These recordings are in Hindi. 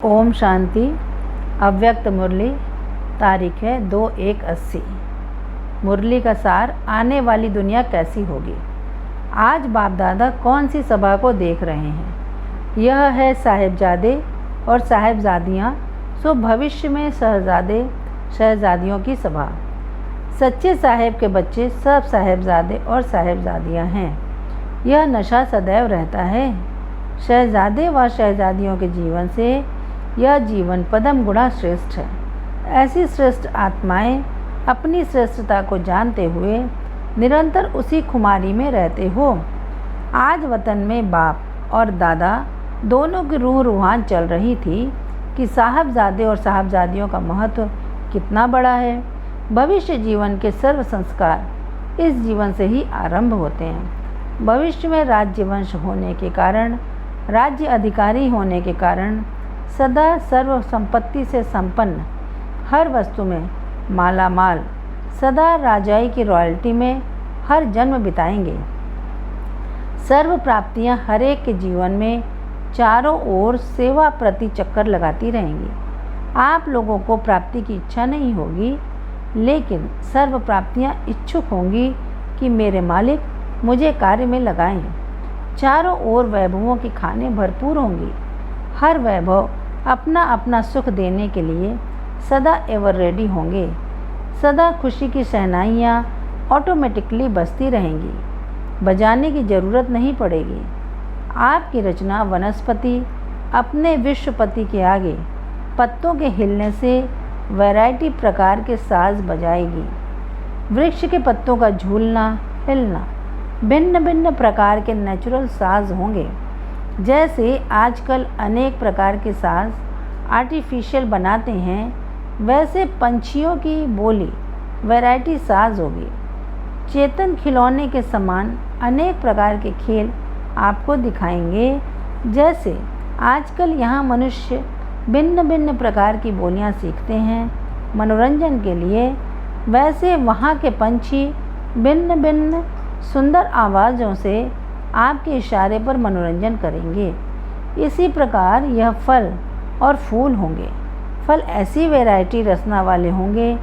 ओम शांति। अव्यक्त मुरली, तारीख है 2/1/80। मुरली का सार, आने वाली दुनिया कैसी होगी। आज बाप दादा कौन सी सभा को देख रहे हैं। यह है साहेबजादे और साहेबजादियाँ, सो भविष्य में शहजादे शहजादियों की सभा। सच्चे साहेब के बच्चे सब साहेबजादे और साहेबजादियाँ हैं। यह नशा सदैव रहता है। शहजादे व शहजादियों के जीवन से यह जीवन पदम गुणा श्रेष्ठ है। ऐसी श्रेष्ठ आत्माएं अपनी श्रेष्ठता को जानते हुए निरंतर उसी खुमारी में रहते हो। आज वतन में बाप और दादा दोनों की रूह रूहान चल रही थी कि साहबजादे और साहबजादियों का महत्व कितना बड़ा है। भविष्य जीवन के सर्व संस्कार इस जीवन से ही आरंभ होते हैं। भविष्य में राज्य वंश होने के कारण, राज्य अधिकारी होने के कारण सदा सर्व संपत्ति से संपन्न, हर वस्तु में माला माल, सदा राजाई की रॉयल्टी में हर जन्म बिताएंगे। सर्व प्राप्तियां हर एक के जीवन में चारों ओर सेवा प्रति चक्कर लगाती रहेंगी। आप लोगों को प्राप्ति की इच्छा नहीं होगी, लेकिन सर्व प्राप्तियां इच्छुक होंगी कि मेरे मालिक मुझे कार्य में लगाएं। चारों ओर वैभवों की खानें भरपूर होंगी। हर वैभव अपना अपना सुख देने के लिए सदा एवर रेडी होंगे। सदा खुशी की शहनाइयाँ ऑटोमेटिकली बजती रहेंगी, बजाने की ज़रूरत नहीं पड़ेगी। आपकी रचना वनस्पति अपने विश्वपति के आगे पत्तों के हिलने से वैरायटी प्रकार के साज बजाएगी। वृक्ष के पत्तों का झूलना हिलना भिन्न भिन्न प्रकार के नेचुरल साज होंगे। जैसे आजकल अनेक प्रकार के साज आर्टिफिशियल बनाते हैं, वैसे पंछियों की बोली वैरायटी साज होगी। चेतन खिलौने के समान अनेक प्रकार के खेल आपको दिखाएंगे। जैसे आजकल यहाँ मनुष्य भिन्न भिन्न प्रकार की बोलियाँ सीखते हैं मनोरंजन के लिए, वैसे वहाँ के पंछी भिन्न भिन्न सुंदर आवाज़ों से आपके इशारे पर मनोरंजन करेंगे। इसी प्रकार यह फल और फूल होंगे। फल ऐसी वैरायटी रसना वाले होंगे,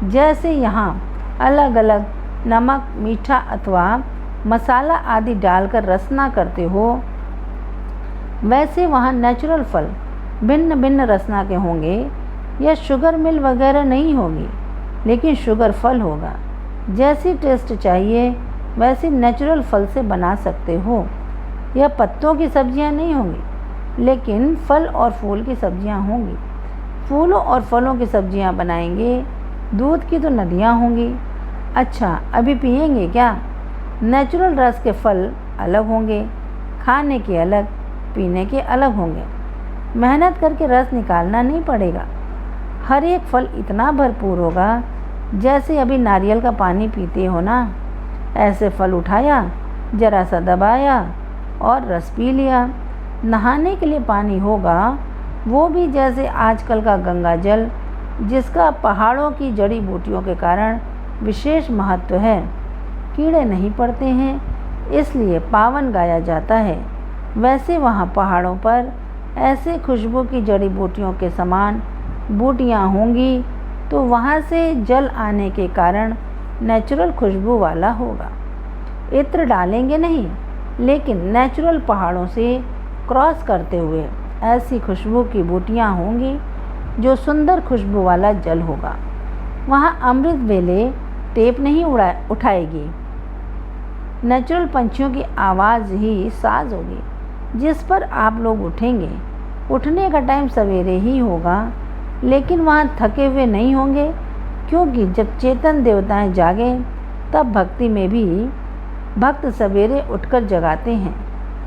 जैसे यहाँ अलग अलग नमक, मीठा अथवा मसाला आदि डालकर रसना करते हो, वैसे वहाँ नेचुरल फल भिन्न भिन्न रसना के होंगे। यह शुगर मिल वगैरह नहीं होगी, लेकिन शुगर फल होगा। जैसी टेस्ट चाहिए वैसे नेचुरल फल से बना सकते हो। यह पत्तों की सब्जियां नहीं होंगी, लेकिन फल और फूल की सब्जियां होंगी। फूलों और फलों की सब्जियां बनाएंगे। दूध की तो नदियां होंगी। अच्छा, अभी पिएंगे क्या? नेचुरल रस के फल अलग होंगे, खाने के अलग, पीने के अलग होंगे। मेहनत करके रस निकालना नहीं पड़ेगा। हर एक फल इतना भरपूर होगा, जैसे अभी नारियल का पानी पीते हो ना, ऐसे फल उठाया, जरा सा दबाया और रस पी लिया। नहाने के लिए पानी होगा, वो भी जैसे आजकल का गंगा जल, जिसका पहाड़ों की जड़ी बूटियों के कारण विशेष महत्व है। कीड़े नहीं पड़ते हैं, इसलिए पावन गाया जाता है। वैसे वहाँ पहाड़ों पर ऐसे खुशबू की जड़ी बूटियों के समान बूटियाँ होंगी, तो वहाँ से जल आने के कारण नेचुरल खुशबू वाला होगा। इत्र डालेंगे नहीं, लेकिन नेचुरल पहाड़ों से क्रॉस करते हुए ऐसी खुशबू की बूटियाँ होंगी, जो सुंदर खुशबू वाला जल होगा। वहाँ अमृत वेले टेप नहीं उठाएगी। नेचुरल पंछियों की आवाज़ ही साज होगी, जिस पर आप लोग उठेंगे। उठने का टाइम सवेरे ही होगा, लेकिन वहाँ थके हुए नहीं होंगे, क्योंकि जब चेतन देवताएं जागें तब भक्ति में भी भक्त सवेरे उठकर जगाते हैं।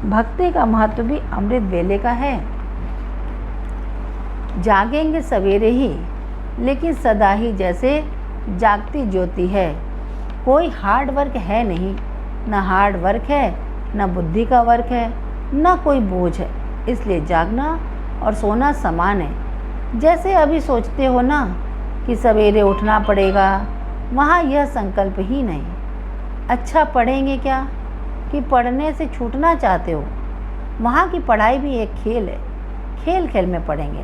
भक्ति का महत्व भी अमृत वेले का है। जागेंगे सवेरे ही, लेकिन सदा ही जैसे जागती ज्योति है। कोई हार्ड वर्क है नहीं, न हार्ड वर्क है, न बुद्धि का वर्क है, न कोई बोझ है। इसलिए जागना और सोना समान है। जैसे अभी सोचते हो ना कि सवेरे उठना पड़ेगा, वहाँ यह संकल्प ही नहीं। अच्छा, पढ़ेंगे क्या कि पढ़ने से छूटना चाहते हो? वहाँ की पढ़ाई भी एक खेल है। खेल खेल में पढ़ेंगे।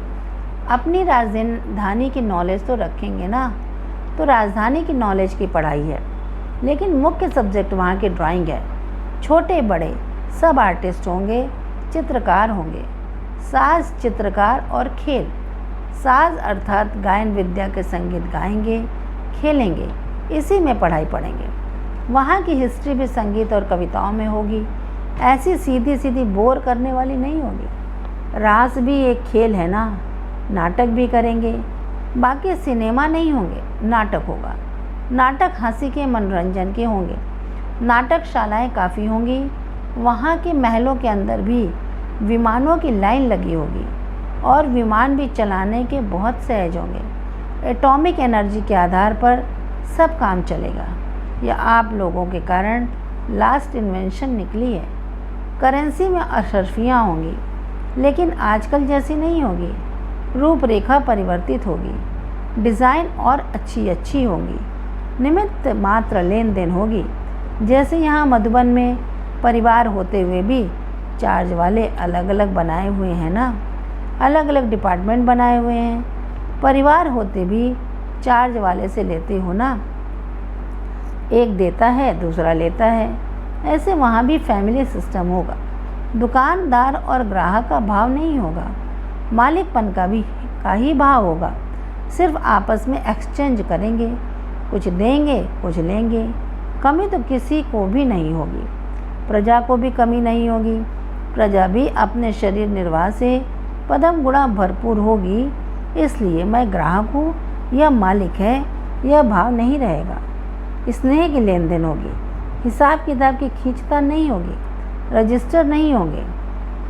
अपनी राजधानी की नॉलेज तो रखेंगे ना, तो राजधानी की नॉलेज की पढ़ाई है, लेकिन मुख्य सब्जेक्ट वहाँ की ड्राइंग है। छोटे बड़े सब आर्टिस्ट होंगे, चित्रकार होंगे। साज चित्रकार और खेल, साज अर्थात गायन विद्या के संगीत गाएंगे, खेलेंगे, इसी में पढ़ाई पढ़ेंगे। वहाँ की हिस्ट्री भी संगीत और कविताओं में होगी, ऐसी सीधी सीधी बोर करने वाली नहीं होगी। रास भी एक खेल है ना, नाटक भी करेंगे। बाकी सिनेमा नहीं होंगे, नाटक होगा। नाटक हंसी के मनोरंजन के होंगे। नाटकशालाएं काफ़ी होंगी। वहाँ के महलों के अंदर भी विमानों की लाइन लगी होगी और विमान भी चलाने के बहुत सहज होंगे। एटॉमिक एनर्जी के आधार पर सब काम चलेगा। यह आप लोगों के कारण लास्ट इन्वेंशन निकली है। करेंसी में अशर्फियाँ होंगी, लेकिन आजकल जैसी नहीं होगी। रूपरेखा परिवर्तित होगी, डिज़ाइन और अच्छी होंगी। निमित्त मात्र लेन देन होगी। जैसे यहाँ मधुबन में परिवार होते हुए भी चार्ज वाले अलग अलग बनाए हुए हैं ना, अलग अलग डिपार्टमेंट बनाए हुए हैं। परिवार होते भी चार्ज वाले से लेते हो ना, एक देता है दूसरा लेता है। ऐसे वहाँ भी फैमिली सिस्टम होगा। दुकानदार और ग्राहक का भाव नहीं होगा, मालिकपन का ही भाव होगा। सिर्फ आपस में एक्सचेंज करेंगे, कुछ देंगे कुछ लेंगे। कमी तो किसी को भी नहीं होगी। प्रजा को भी कमी नहीं होगी। प्रजा भी अपने शरीर निर्वाह से पदम गुणा भरपूर होगी। इसलिए मैं ग्राहक हूँ या मालिक है, यह भाव नहीं रहेगा। स्नेह की लेन देन होगी। हिसाब किताब की खींचतान नहीं होगी। रजिस्टर नहीं होंगे।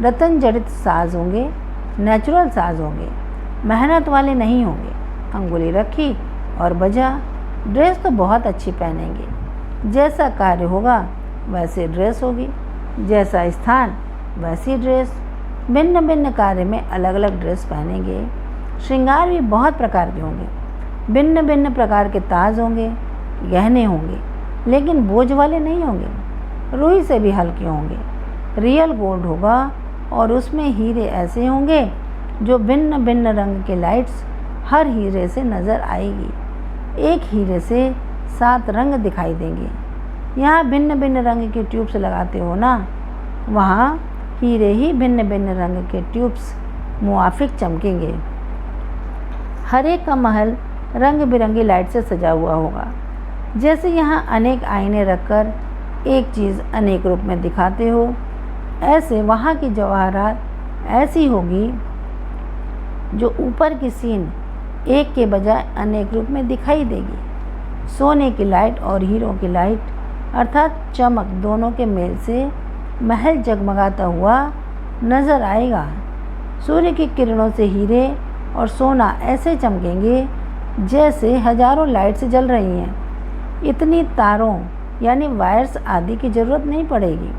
रतन जड़ित साज होंगे, नेचुरल साज होंगे। मेहनत वाले नहीं होंगे। अंगुली रखी और बजा। ड्रेस तो बहुत अच्छी पहनेंगे। जैसा कार्य होगा वैसे ड्रेस होगी, जैसा स्थान वैसी ड्रेस। भिन्न भिन्न कार्य में अलग अलग ड्रेस पहनेंगे। श्रृंगार भी बहुत प्रकार के होंगे। भिन्न भिन्न प्रकार के ताज होंगे, गहने होंगे, लेकिन बोझ वाले नहीं होंगे। रुई से भी हल्के होंगे। रियल गोल्ड होगा और उसमें हीरे ऐसे होंगे जो भिन्न भिन्न रंग के लाइट्स हर हीरे से नज़र आएगी। एक हीरे से 7 रंग दिखाई देंगे। यहाँ भिन्न भिन्न रंग के ट्यूब्स लगाते हो ना, वहाँ हीरे ही भिन्न भिन्न रंग के ट्यूब्स मुआफिक चमकेंगे। हर एक का महल रंग बिरंगी लाइट से सजा हुआ होगा। जैसे यहाँ अनेक आईने रखकर एक चीज़ अनेक रूप में दिखाते हो, ऐसे वहाँ की जवाहरात ऐसी होगी जो ऊपर की सीन एक के बजाय अनेक रूप में दिखाई देगी। सोने की लाइट और हीरों की लाइट अर्थात चमक दोनों के मेल से महल जगमगाता हुआ नज़र आएगा। सूर्य की किरणों से हीरे और सोना ऐसे चमकेंगे जैसे हजारों लाइट्स जल रही हैं। इतनी तारों यानी वायर्स आदि की ज़रूरत नहीं पड़ेगी।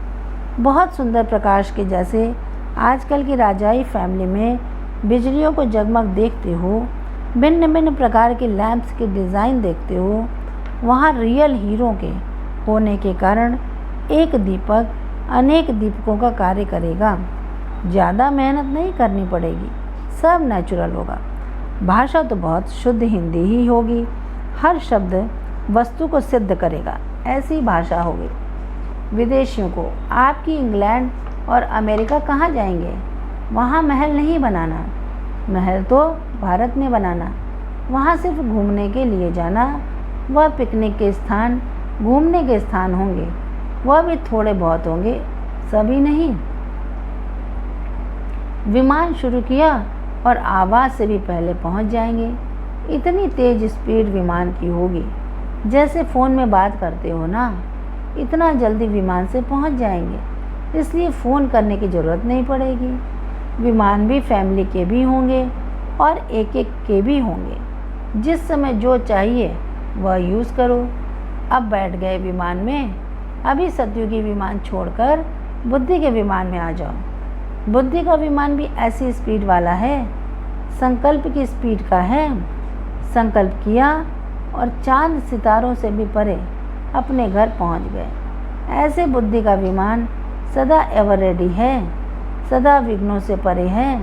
बहुत सुंदर प्रकाश के जैसे आजकल की राजाई फैमिली में बिजलियों को जगमग देखते हो, भिन्न भिन्न प्रकार के लैंप्स के डिज़ाइन देखते हो, वहाँ रियल हीरो के होने के कारण एक दीपक अनेक दीपकों का कार्य करेगा। ज़्यादा मेहनत नहीं करनी पड़ेगी, सब नेचुरल होगा। भाषा तो बहुत शुद्ध हिंदी ही होगी। हर शब्द वस्तु को सिद्ध करेगा, ऐसी भाषा होगी। विदेशियों को आपकी इंग्लैंड और अमेरिका कहाँ जाएंगे? वहाँ महल नहीं बनाना, महल तो भारत में बनाना। वहाँ सिर्फ घूमने के लिए जाना। वह पिकनिक के स्थान, घूमने के स्थान होंगे, वह भी थोड़े बहुत होंगे, सभी नहीं। विमान शुरू किया और आवाज़ से भी पहले पहुँच जाएंगे। इतनी तेज़ स्पीड विमान की होगी, जैसे फ़ोन में बात करते हो ना, इतना जल्दी विमान से पहुँच जाएंगे। इसलिए फ़ोन करने की ज़रूरत नहीं पड़ेगी। विमान भी फैमिली के भी होंगे और एक एक के भी होंगे। जिस समय जो चाहिए वह यूज़ करो। अब बैठ गए विमान में, अभी सतयुगी विमान छोड़कर बुद्धि के विमान में आ जाओ। बुद्धि का विमान भी ऐसी स्पीड वाला है, संकल्प की स्पीड का है। संकल्प किया और चांद सितारों से भी परे अपने घर पहुंच गए। ऐसे बुद्धि का विमान सदा एवर रेडी है, सदा विघ्नों से परे है।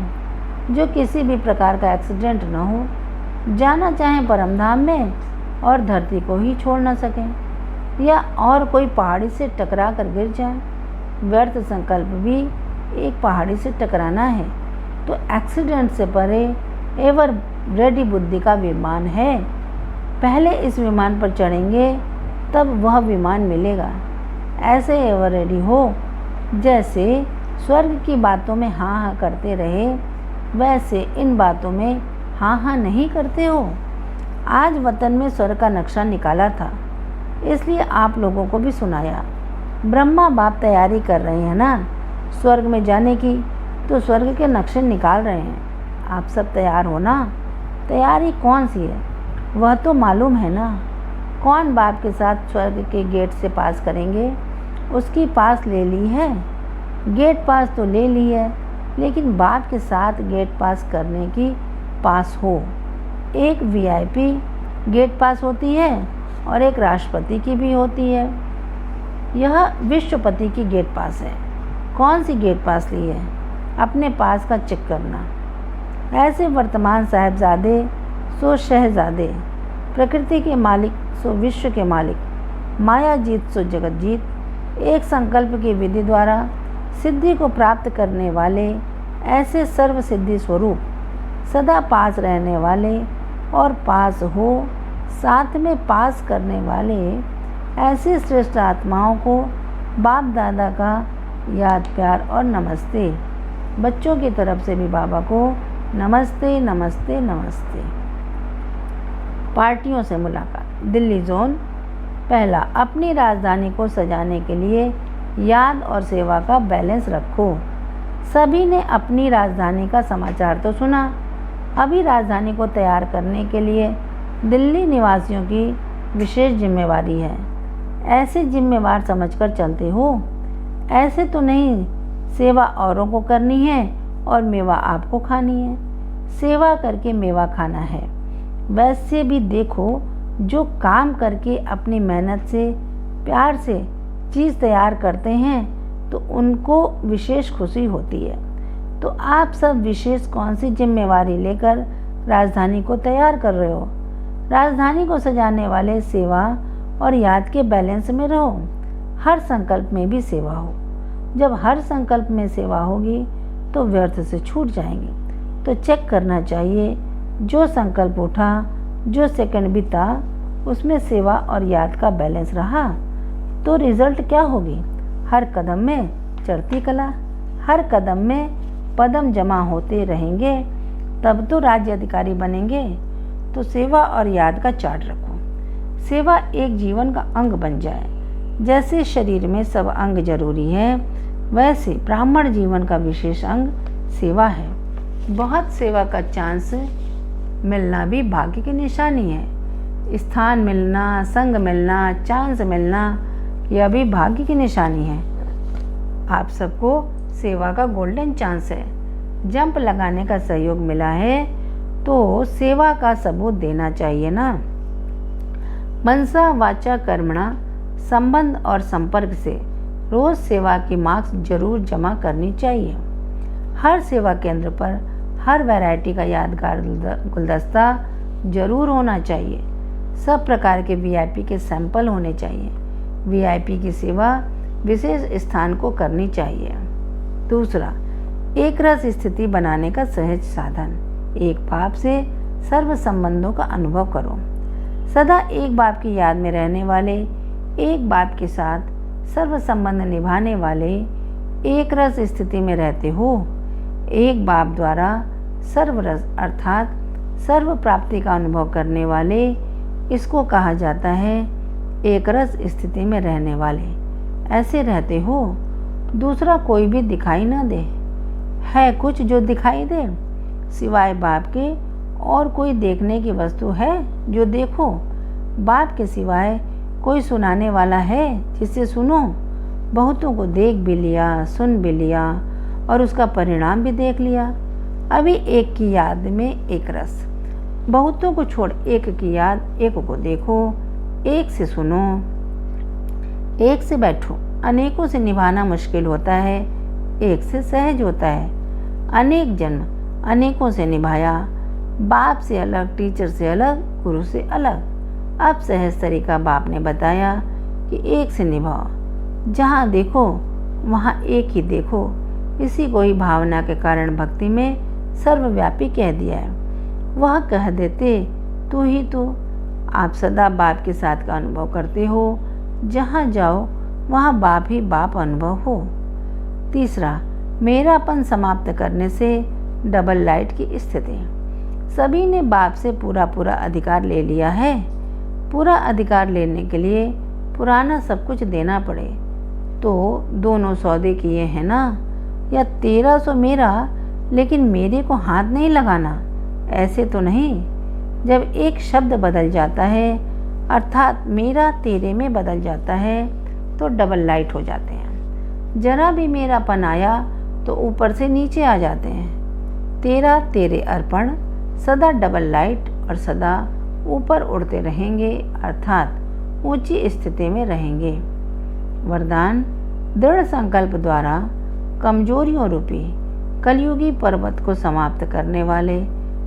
जो किसी भी प्रकार का एक्सीडेंट न हो, जाना चाहें परमधाम में और धरती को ही छोड़ न सकें, या और कोई पहाड़ी से टकरा कर गिर जाए। व्यर्थ संकल्प भी एक पहाड़ी से टकराना है, तो एक्सीडेंट से परे एवर रेडी बुद्धि का विमान है। पहले इस विमान पर चढ़ेंगे तब वह विमान मिलेगा। ऐसे एवर रेडी हो, जैसे स्वर्ग की बातों में हाँ हाँ करते रहे, वैसे इन बातों में हाँ हाँ नहीं करते हो। आज वतन में स्वर्ग का नक्शा निकाला था, इसलिए आप लोगों को भी सुनाया। ब्रह्मा बाप तैयारी कर रहे हैं ना स्वर्ग में जाने की, तो स्वर्ग के नक्शे निकाल रहे हैं। आप सब तैयार हो ना? तैयारी कौन सी है वह तो मालूम है ना। कौन बाप के साथ स्वर्ग के गेट से पास करेंगे, उसकी पास ले ली है। गेट पास तो ले ली है, लेकिन बाप के साथ गेट पास करने की पास हो। एक वीआईपी गेट पास होती है और एक राष्ट्रपति की भी होती है। यह विश्वपति की गेट पास है। कौन सी गेट पास ली है? अपने पास का चेक करना। ऐसे वर्तमान साहबजादे सो शहजादे, प्रकृति के मालिक सो विश्व के मालिक, माया जीत सो जगत जीत, एक संकल्प की विधि द्वारा सिद्धि को प्राप्त करने वाले ऐसे सर्व सिद्धि स्वरूप, सदा पास रहने वाले और पास हो साथ में पास करने वाले ऐसे श्रेष्ठ आत्माओं को बाप दादा का याद प्यार और नमस्ते। बच्चों की तरफ से भी बाबा को नमस्ते नमस्ते नमस्ते। पार्टियों से मुलाकात। दिल्ली जोन। पहला, अपनी राजधानी को सजाने के लिए याद और सेवा का बैलेंस रखो। सभी ने अपनी राजधानी का समाचार तो सुना। अभी राजधानी को तैयार करने के लिए दिल्ली निवासियों की विशेष जिम्मेवारी है। ऐसे जिम्मेवार समझकर चलते हो। ऐसे तो नहीं सेवा औरों को करनी है और मेवा आपको खानी है। सेवा करके मेवा खाना है। वैसे भी देखो, जो काम करके अपनी मेहनत से प्यार से चीज़ तैयार करते हैं तो उनको विशेष खुशी होती है। तो आप सब विशेष कौन सी जिम्मेवारी लेकर राजधानी को तैयार कर रहे हो? राजधानी को सजाने वाले सेवा और याद के बैलेंस में रहो। हर संकल्प में भी सेवा हो। जब हर संकल्प में सेवा होगी तो व्यर्थ से छूट जाएंगे। तो चेक करना चाहिए, जो संकल्प उठा, जो सेकंड बीता, उसमें सेवा और याद का बैलेंस रहा तो रिजल्ट क्या होगी? हर कदम में चढ़ती कला, हर कदम में पदम जमा होते रहेंगे, तब तो राज्य अधिकारी बनेंगे। तो सेवा और याद का चार्ट रखो। सेवा एक जीवन का अंग बन जाए। जैसे शरीर में सब अंग जरूरी है, वैसे ब्राह्मण जीवन का विशेष अंग सेवा है। बहुत सेवा का चांस मिलना भी भाग्य की निशानी है। स्थान मिलना, संग मिलना, चांस मिलना, यह भी भाग्य की निशानी है। आप सबको सेवा का गोल्डन चांस है। जंप लगाने का सहयोग मिला है तो सेवा का सबूत देना चाहिए ना। मनसा वाचा कर्मणा संबंध और संपर्क से रोज सेवा की मार्क्स जरूर जमा करनी चाहिए। हर सेवा केंद्र पर हर वैरायटी का यादगार गुलदस्ता जरूर होना चाहिए। सब प्रकार के वीआईपी के सैंपल होने चाहिए। वीआईपी की सेवा विशेष स्थान को करनी चाहिए। दूसरा, एक रस स्थिति बनाने का सहज साधन। एक बाप से सर्व संबंधों का अनुभव करो। सदा एक बाप की याद में रहने वाले, एक बाप के साथ सर्व संबंध निभाने वाले एक रस स्थिति में रहते हो। एक बाप द्वारा सर्व रस अर्थात सर्व प्राप्ति का अनुभव करने वाले, इसको कहा जाता है एक रस स्थिति में रहने वाले। ऐसे रहते हो, दूसरा कोई भी दिखाई ना दे। है कुछ जो दिखाई दे सिवाय बाप के, और कोई देखने की वस्तु है जो देखो? बाप के सिवाय कोई सुनाने वाला है जिससे सुनो? बहुतों को देख भी लिया, सुन भी लिया और उसका परिणाम भी देख लिया। अभी एक की याद में एक रस। बहुतों को छोड़ एक की याद, एक को देखो, एक से सुनो, एक से बैठो। अनेकों से निभाना मुश्किल होता है, एक से सहज होता है। अनेक जन्म अनेकों से निभाया, बाप से अलग, टीचर से अलग, गुरु से अलग। अब सहज तरीका बाप ने बताया कि एक से निभाओ, जहाँ देखो वहाँ एक ही देखो। इसी को ही भावना के कारण भक्ति में सर्वव्यापी कह दिया है। वह कह देते तू ही तू। आप सदा बाप के साथ का अनुभव करते हो, जहाँ जाओ वहाँ बाप ही बाप अनुभव हो। तीसरा, मेरापन समाप्त करने से डबल लाइट की स्थिति। सभी ने बाप से पूरा अधिकार ले लिया है। पूरा अधिकार लेने के लिए पुराना सब कुछ देना पड़े तो दोनों सौदे किए हैं ना, या 1300 मेरा लेकिन मेरे को हाथ नहीं लगाना, ऐसे तो नहीं। जब एक शब्द बदल जाता है अर्थात मेरा तेरे में बदल जाता है तो डबल लाइट हो जाते हैं। जरा भी मेरापन आया तो ऊपर से नीचे आ जाते हैं। तेरा तेरे अर्पण सदा डबल लाइट और सदा ऊपर उड़ते रहेंगे अर्थात ऊंची स्थिति में रहेंगे। वरदान, दृढ़ संकल्प द्वारा कमजोरियों रूपी कलयुगी पर्वत को समाप्त करने वाले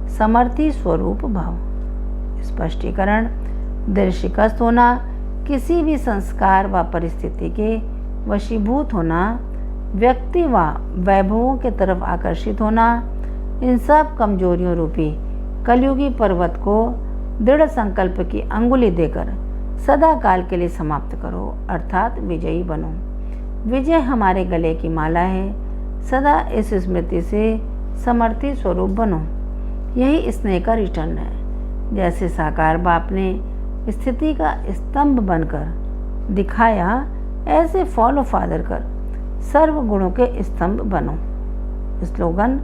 समर्थी स्वरूप भव। स्पष्टीकरण, दृढ़ शिकस्त होना, किसी भी संस्कार व परिस्थिति के वशीभूत होना, व्यक्ति व वैभवों के तरफ आकर्षित होना, इन सब कमजोरियों रूपी कलयुगी पर्वत को दृढ़ संकल्प की अंगुली देकर सदा काल के लिए समाप्त करो अर्थात विजयी बनो। विजय हमारे गले की माला है। सदा इस स्मृति से समर्थी स्वरूप बनो। यही स्नेह का रिटर्न है। जैसे साकार बाप ने स्थिति का स्तंभ बनकर दिखाया, ऐसे फॉलो फादर कर सर्व गुणों के स्तंभ बनो। स्लोगन,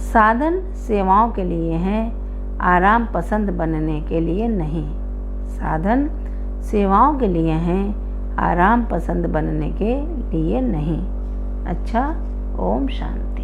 साधन सेवाओं के लिए हैं, आराम पसंद बनने के लिए नहीं। साधन सेवाओं के लिए हैं, आराम पसंद बनने के लिए नहीं। अच्छा, ओम शांति।